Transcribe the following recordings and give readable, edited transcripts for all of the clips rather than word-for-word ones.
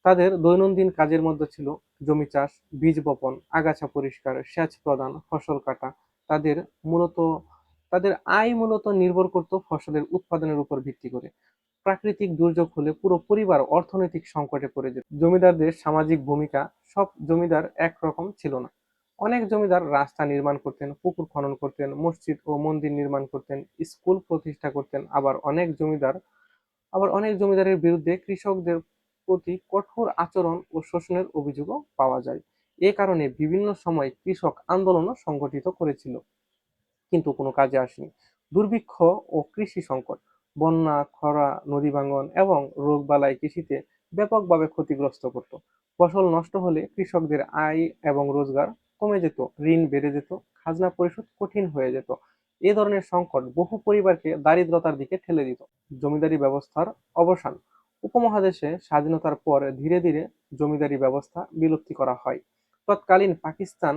তাদের দৈনন্দিন কাজের মধ্যে ছিল জমি চাষ, বীজ বপন, আগাছা পরিষ্কার, সেচ প্রদান, ফসল কাটা। তাদের মূলত তাদের আয় মূলত নির্ভর করত ফসলের উৎপাদনের উপর ভিত্তি করে। প্রাকৃতিক দুর্যোগ হলে পুরো পরিবার অর্থনৈতিক সংকটে পড়ে যেত। জমিদারদের সামাজিক ভূমিকা, সব জমিদার একরকম ছিল না। অনেক জমিদার রাস্তা নির্মাণ করতেন, পুকুর খনন করতেন, মসজিদ ও মন্দির নির্মাণ করতেন, স্কুল প্রতিষ্ঠা করতেন। আবার অনেক জমিদারের বিরুদ্ধে কৃষকদের প্রতি কঠোর আচরণ ও শোষণের অভিযোগও পাওয়া যায়। এ কারণে বিভিন্ন সময় কৃষক আন্দোলনও সংগঠিত করেছিল, কিন্তু কোনো কাজে আসেনি। দুর্ভিক্ষ ও কৃষি সংকট, বন্যা, খরা, নদী ভাঙন এবং রোগবালাই কৃষিতে ব্যাপকভাবে ক্ষতিগ্রস্ত করত। ফসল নষ্ট হলে কৃষকদের আয় এবং রোজগার কমে যেত, ঋণ বেড়ে যেত, খাজনা পরিশোধ কঠিন হয়ে যেত। এ ধরনের সংকট বহু পরিবারকে দারিদ্রতার দিকে ঠেলে দিত। জমিদারি ব্যবস্থার অবসান, উপমহাদেশে স্বাধীনতার পর ধীরে ধীরে জমিদারি ব্যবস্থা বিলুপ্তি করা হয়। তৎকালীন পাকিস্তান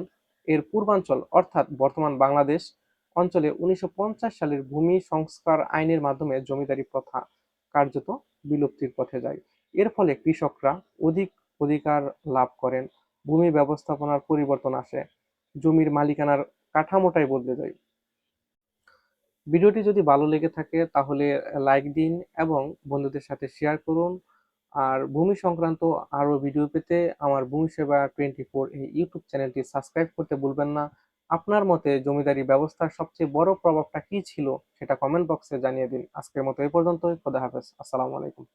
এর পূর্বাঞ্চল অর্থাৎ বর্তমান বাংলাদেশ অঞ্চলে 1950 সালের ভূমি সংস্কার আইনের মাধ্যমে জমিদারি প্রথা কার্যত বিলুপ্তির পথে যায়। এর ফলে কৃষকরা অধিক অধিকার লাভ করেন, ভূমি ব্যবস্থাপনার পরিবর্তন আসে, জমির মালিকানার কাঠামোটাই বদলে যায়। ভিডিওটি যদি ভালো লেগে থাকে তাহলে লাইক দিন এবং বন্ধুদের সাথে শেয়ার করুন। আর ভূমি সংক্রান্ত আরো ভিডিও পেতে আমার ভূমি সেবা 24 এই ইউটিউব চ্যানেলটি সাবস্ক্রাইব করতে ভুলবেন না। আপনার মতে জমিদারি ব্যবস্থার সবচেয়ে বড় প্রভাবটা কি ছিল সেটা কমেন্ট বক্সে জানিয়ে দিন। আজকের মতো এই পর্যন্তই। খোদা হাফেজ। আসসালামু আলাইকুম।